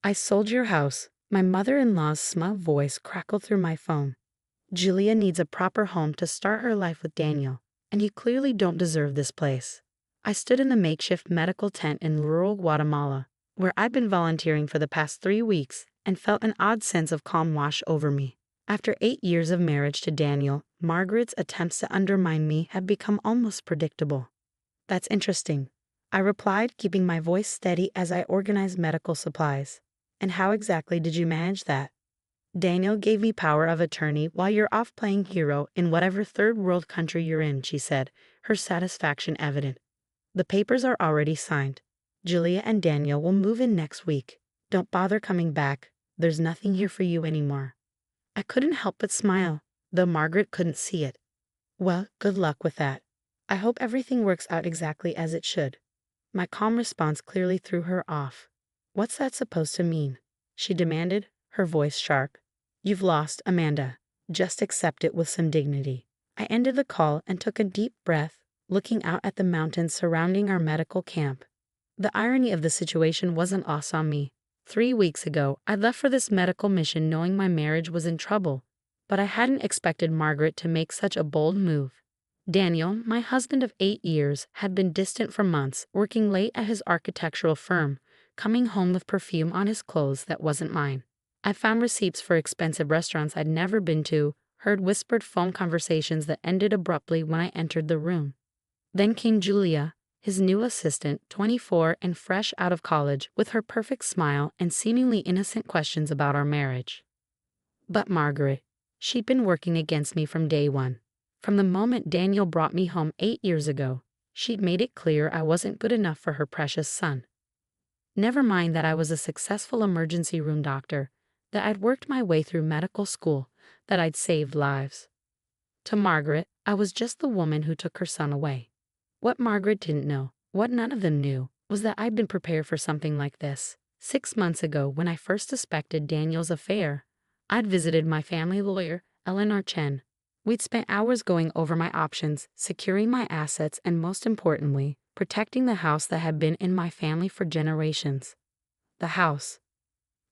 I sold your house. My mother-in-law's smug voice crackled through my phone. Julia needs a proper home to start her life with Daniel, and you clearly don't deserve this place. I stood in the makeshift medical tent in rural Guatemala, where I'd been volunteering for the past 3 weeks, and felt an odd sense of calm wash over me. After 8 years of marriage to Daniel, Margaret's attempts to undermine me have become almost predictable. That's interesting, I replied, keeping my voice steady as I organized medical supplies. And how exactly did you manage that? Daniel gave me power of attorney while you're off playing hero in whatever third world country you're in, she said, her satisfaction evident. The papers are already signed. Julia and Daniel will move in next week. Don't bother coming back. There's nothing here for you anymore. I couldn't help but smile, though Margaret couldn't see it. Well, good luck with that. I hope everything works out exactly as it should. My calm response clearly threw her off. What's that supposed to mean? She demanded, her voice sharp. You've lost, Amanda. Just accept it with some dignity. I ended the call and took a deep breath, looking out at the mountains surrounding our medical camp. The irony of the situation wasn't lost on me. 3 weeks ago, I left for this medical mission knowing my marriage was in trouble, but I hadn't expected Margaret to make such a bold move. Daniel, my husband of 8 years, had been distant for months, working late at his architectural firm, coming home with perfume on his clothes that wasn't mine. I found receipts for expensive restaurants I'd never been to, heard whispered phone conversations that ended abruptly when I entered the room. Then came Julia, his new assistant, 24 and fresh out of college, with her perfect smile and seemingly innocent questions about our marriage. But Margaret, she'd been working against me from day one. From the moment Daniel brought me home 8 years ago, she'd made it clear I wasn't good enough for her precious son. Never mind that I was a successful emergency room doctor, that I'd worked my way through medical school, that I'd saved lives. To Margaret, I was just the woman who took her son away. What Margaret didn't know, what none of them knew, was that I'd been prepared for something like this. 6 months ago, when I first suspected Daniel's affair, I'd visited my family lawyer, Eleanor Chen. We'd spent hours going over my options, securing my assets, and most importantly, protecting the house that had been in my family for generations. The house.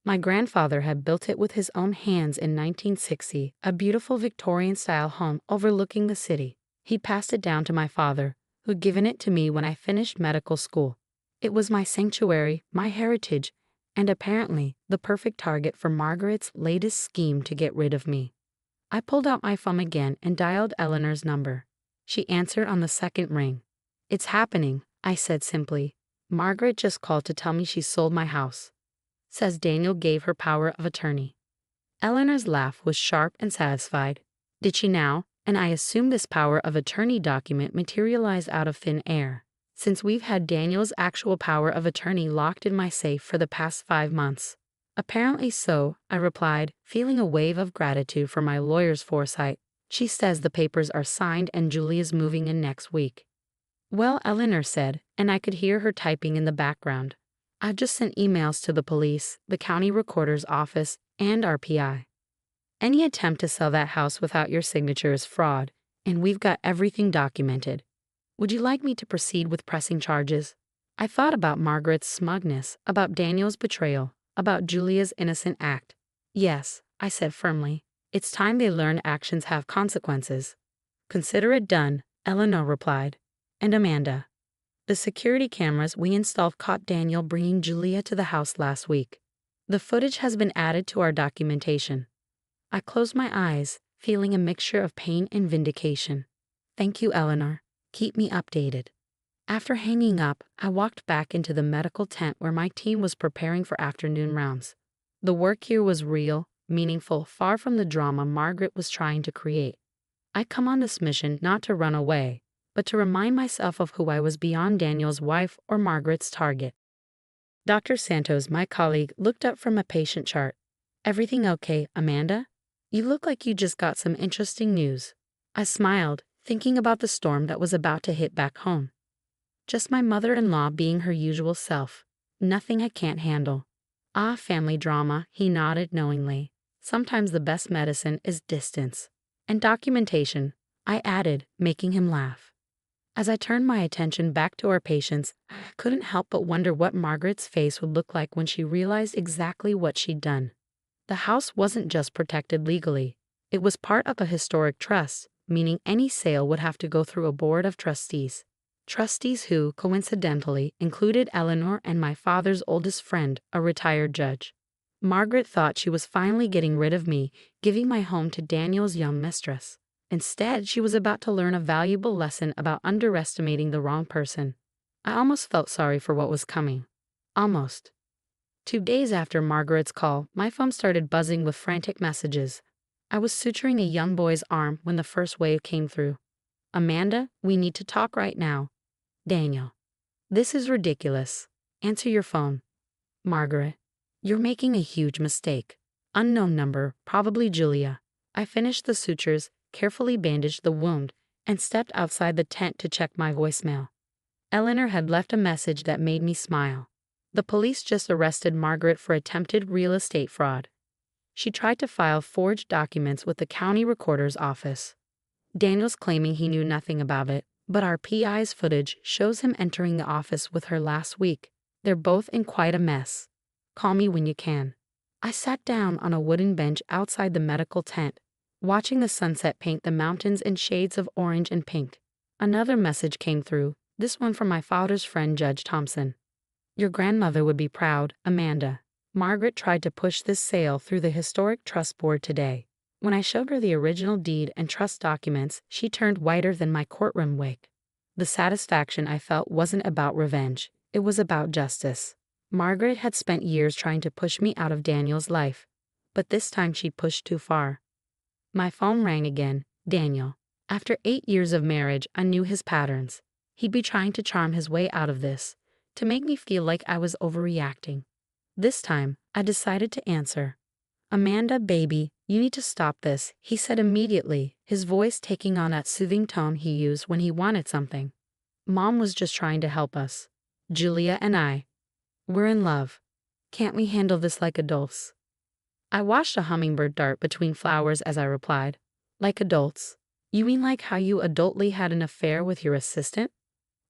My grandfather had built it with his own hands in 1960, a beautiful Victorian-style home overlooking the city. He passed it down to my father, who'd given it to me when I finished medical school. It was my sanctuary, my heritage, and apparently the perfect target for Margaret's latest scheme to get rid of me. I pulled out my phone again and dialed Eleanor's number. She answered on the second ring. It's happening, I said simply. Margaret just called to tell me she sold my house. Says Daniel gave her power of attorney. Eleanor's laugh was sharp and satisfied. Did she now? And I assume this power of attorney document materialized out of thin air, since we've had Daniel's actual power of attorney locked in my safe for the past 5 months. Apparently so, I replied, feeling a wave of gratitude for my lawyer's foresight. She says the papers are signed and Julia's moving in next week. Well, Eleanor said, and I could hear her typing in the background. I've just sent emails to the police, the county recorder's office, and RPI. Any attempt to sell that house without your signature is fraud, and we've got everything documented. Would you like me to proceed with pressing charges? I thought about Margaret's smugness, about Daniel's betrayal, about Julia's innocent act. Yes, I said firmly. It's time they learned actions have consequences. Consider it done, Eleanor replied. And Amanda. The security cameras we installed caught Daniel bringing Julia to the house last week. The footage has been added to our documentation. I closed my eyes, feeling a mixture of pain and vindication. Thank you, Eleanor. Keep me updated. After hanging up, I walked back into the medical tent where my team was preparing for afternoon rounds. The work here was real, meaningful, far from the drama Margaret was trying to create. I'd come on this mission not to run away, but to remind myself of who I was beyond Daniel's wife or Margaret's target. Dr. Santos, my colleague, looked up from a patient chart. Everything okay, Amanda? You look like you just got some interesting news. I smiled, thinking about the storm that was about to hit back home. Just my mother-in-law being her usual self. Nothing I can't handle. Ah, family drama, he nodded knowingly. Sometimes the best medicine is distance. And documentation, I added, making him laugh. As I turned my attention back to our patients, I couldn't help but wonder what Margaret's face would look like when she realized exactly what she'd done. The house wasn't just protected legally. It was part of a historic trust, meaning any sale would have to go through a board of trustees. Trustees who, coincidentally, included Eleanor and my father's oldest friend, a retired judge. Margaret thought she was finally getting rid of me, giving my home to Daniel's young mistress. Instead, she was about to learn a valuable lesson about underestimating the wrong person. I almost felt sorry for what was coming. Almost. 2 days after Margaret's call, my phone started buzzing with frantic messages. I was suturing a young boy's arm when the first wave came through. "Amanda, we need to talk right now." "Daniel. This is ridiculous. Answer your phone." "Margaret. You're making a huge mistake. Unknown number, probably Julia." I finished the sutures, carefully bandaged the wound, and stepped outside the tent to check my voicemail. Eleanor had left a message that made me smile. "The police just arrested Margaret for attempted real estate fraud. She tried to file forged documents with the county recorder's office. Daniel's claiming he knew nothing about it, but our PI's footage shows him entering the office with her last week. They're both in quite a mess. Call me when you can." I sat down on a wooden bench outside the medical tent, watching the sunset paint the mountains in shades of orange and pink. Another message came through, this one from my father's friend Judge Thompson. "Your grandmother would be proud, Amanda. Margaret tried to push this sale through the historic trust board today. When I showed her the original deed and trust documents, she turned whiter than my courtroom wig. The satisfaction I felt wasn't about revenge, it was about justice. Margaret had spent years trying to push me out of Daniel's life, but this time she pushed too far." My phone rang again. "Daniel." After 8 years of marriage, I knew his patterns. He'd be trying to charm his way out of this, to make me feel like I was overreacting. This time, I decided to answer. "Amanda, baby, you need to stop this," he said immediately, his voice taking on that soothing tone he used when he wanted something. "Mom was just trying to help us. Julia and I. We're in love. Can't we handle this like adults?" I watched a hummingbird dart between flowers as I replied. "Like adults? You mean like how you adultly had an affair with your assistant?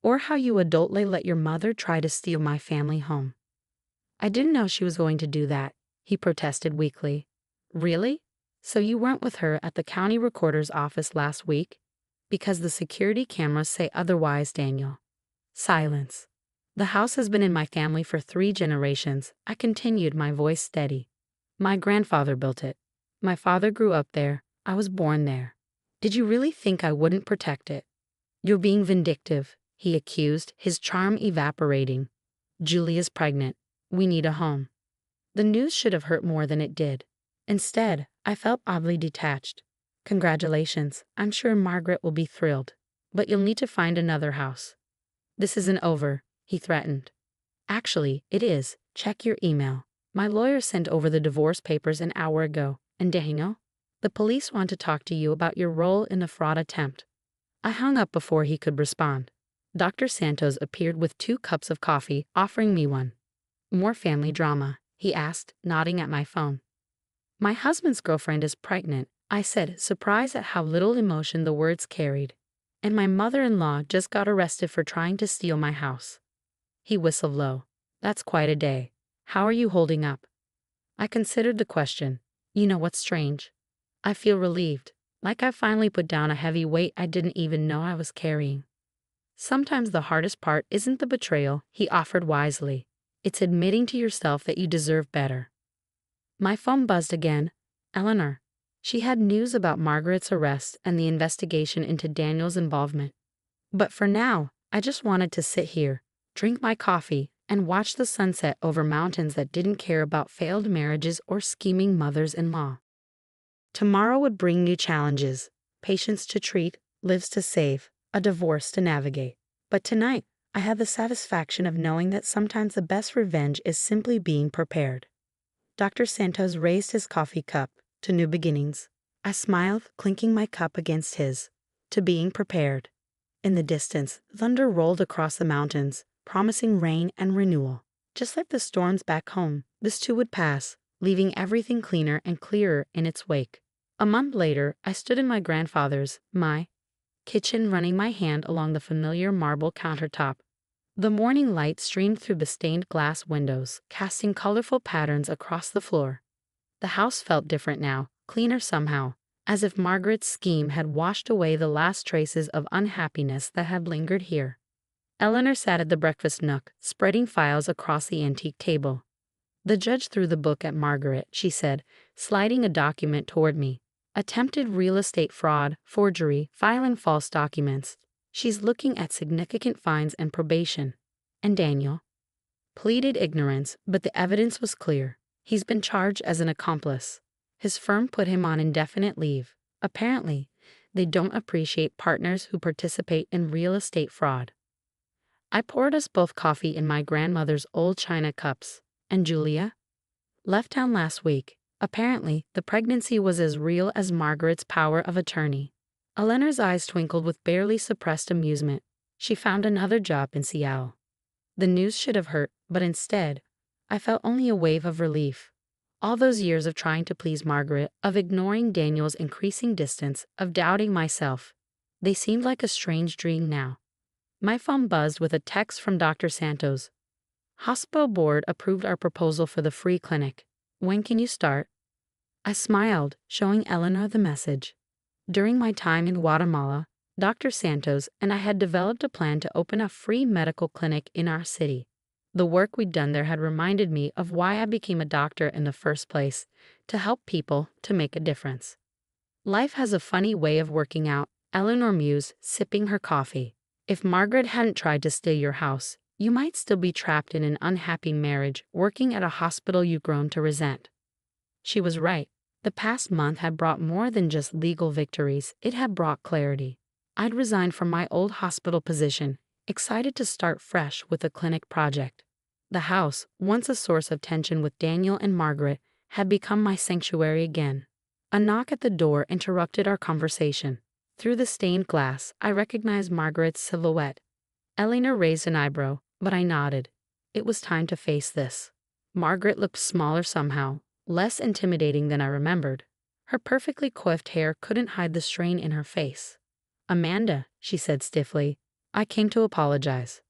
Or how you adultly let your mother try to steal my family home?" "I didn't know she was going to do that," he protested weakly. "Really? So you weren't with her at the county recorder's office last week? Because the security cameras say otherwise, Daniel." Silence. "The house has been in my family for 3 generations," I continued, my voice steady. "My grandfather built it. My father grew up there. I was born there. Did you really think I wouldn't protect it?" "You're being vindictive," he accused, his charm evaporating. "Julia's pregnant. We need a home." The news should have hurt more than it did. Instead, I felt oddly detached. "Congratulations. I'm sure Margaret will be thrilled. But you'll need to find another house." "This isn't over," he threatened. "Actually, it is. Check your email. My lawyer sent over the divorce papers an hour ago. And Daniel, the police want to talk to you about your role in the fraud attempt." I hung up before he could respond. Dr. Santos appeared with 2 cups of coffee, offering me one. "More family drama?" he asked, nodding at my phone. "My husband's girlfriend is pregnant," I said, surprised at how little emotion the words carried. "And my mother-in-law just got arrested for trying to steal my house." He whistled low. "That's quite a day. How are you holding up?" I considered the question. You know what's strange? I feel relieved, like I finally put down a heavy weight I didn't even know I was carrying. "Sometimes the hardest part isn't the betrayal," he offered wisely. "It's admitting to yourself that you deserve better." My phone buzzed again. Eleanor. She had news about Margaret's arrest and the investigation into Daniel's involvement. But for now, I just wanted to sit here, drink my coffee, and watch the sunset over mountains that didn't care about failed marriages or scheming mothers-in-law. Tomorrow would bring new challenges, patients to treat, lives to save, a divorce to navigate. But tonight, I had the satisfaction of knowing that sometimes the best revenge is simply being prepared. Dr. Santos raised his coffee cup to new beginnings. I smiled, clinking my cup against his. To being prepared. In the distance, thunder rolled across the mountains, promising rain and renewal. Just like the storms back home, this too would pass, leaving everything cleaner and clearer in its wake. A month later, I stood in my grandfather's, kitchen, running my hand along the familiar marble countertop. The morning light streamed through the stained glass windows, casting colorful patterns across the floor. The house felt different now, cleaner somehow, as if Margaret's scheme had washed away the last traces of unhappiness that had lingered here. Eleanor sat at the breakfast nook, spreading files across the antique table. "The judge threw the book at Margaret," she said, sliding a document toward me. "Attempted real estate fraud, forgery, filing false documents. She's looking at significant fines and probation." "And Daniel?" "Pleaded ignorance, but the evidence was clear. He's been charged as an accomplice. His firm put him on indefinite leave. Apparently, they don't appreciate partners who participate in real estate fraud." I poured us both coffee in my grandmother's old china cups. "And Julia?" "Left town last week. Apparently, the pregnancy was as real as Margaret's power of attorney." Eleanor's eyes twinkled with barely suppressed amusement. "She found another job in Seattle." The news should have hurt, but instead, I felt only a wave of relief. All those years of trying to please Margaret, of ignoring Daniel's increasing distance, of doubting myself, they seemed like a strange dream now. My phone buzzed with a text from Dr. Santos. "Hospital board approved our proposal for the free clinic. When can you start?" I smiled, showing Eleanor the message. During my time in Guatemala, Dr. Santos and I had developed a plan to open a free medical clinic in our city. The work we'd done there had reminded me of why I became a doctor in the first place, to help people, to make a difference. "Life has a funny way of working out," Eleanor mused, sipping her coffee. "If Margaret hadn't tried to steal your house, you might still be trapped in an unhappy marriage, working at a hospital you've grown to resent." She was right. The past month had brought more than just legal victories, it had brought clarity. I'd resigned from my old hospital position, excited to start fresh with a clinic project. The house, once a source of tension with Daniel and Margaret, had become my sanctuary again. A knock at the door interrupted our conversation. Through the stained glass, I recognized Margaret's silhouette. Eleanor raised an eyebrow, but I nodded. It was time to face this. Margaret looked smaller somehow, less intimidating than I remembered. Her perfectly coiffed hair couldn't hide the strain in her face. "Amanda," she said stiffly, "I came to apologize."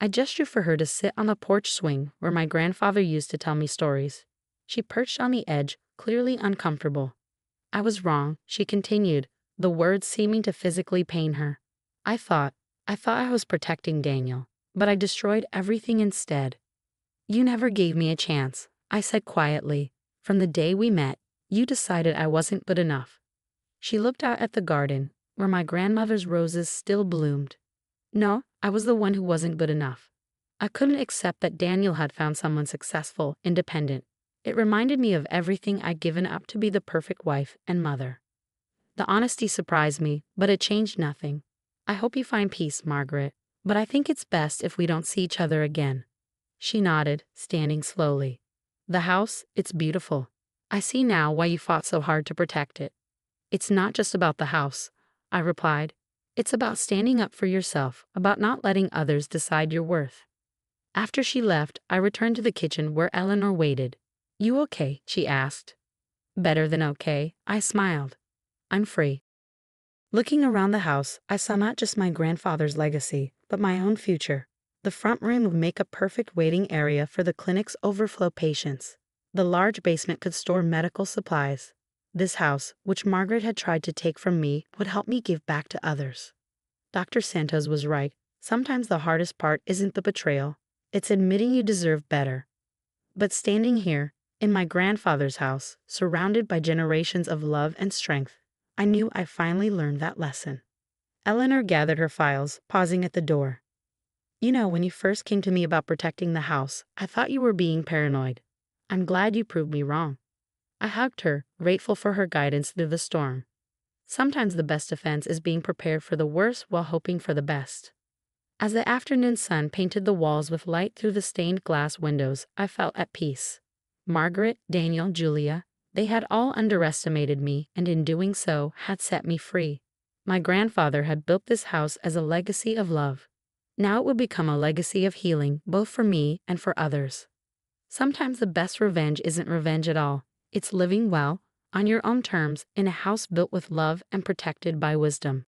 I gestured for her to sit on the porch swing where my grandfather used to tell me stories. She perched on the edge, clearly uncomfortable. "I was wrong," she continued, the words seeming to physically pain her. I thought I was protecting Daniel, but I destroyed everything instead." "You never gave me a chance," I said quietly. "From the day we met, you decided I wasn't good enough." She looked out at the garden, where my grandmother's roses still bloomed. "No, I was the one who wasn't good enough. I couldn't accept that Daniel had found someone successful, independent. It reminded me of everything I'd given up to be the perfect wife and mother." The honesty surprised me, but it changed nothing. "I hope you find peace, Margaret, but I think it's best if we don't see each other again." She nodded, standing slowly. "The house, it's beautiful. I see now why you fought so hard to protect it." "It's not just about the house," I replied. "It's about standing up for yourself, about not letting others decide your worth." After she left, I returned to the kitchen where Eleanor waited. "You okay?" she asked. "Better than okay," I smiled. "I'm free." Looking around the house, I saw not just my grandfather's legacy, but my own future. The front room would make a perfect waiting area for the clinic's overflow patients. The large basement could store medical supplies. This house, which Margaret had tried to take from me, would help me give back to others. Dr. Santos was right. Sometimes the hardest part isn't the betrayal. It's admitting you deserve better. But standing here, in my grandfather's house, surrounded by generations of love and strength, I knew I finally learned that lesson. Eleanor gathered her files, pausing at the door. "You know, when you first came to me about protecting the house, I thought you were being paranoid. I'm glad you proved me wrong." I hugged her, grateful for her guidance through the storm. Sometimes the best defense is being prepared for the worst while hoping for the best. As the afternoon sun painted the walls with light through the stained glass windows, I felt at peace. Margaret, Daniel, Julia, they had all underestimated me, and in doing so, had set me free. My grandfather had built this house as a legacy of love. Now it would become a legacy of healing, both for me and for others. Sometimes the best revenge isn't revenge at all. It's living well, on your own terms, in a house built with love and protected by wisdom.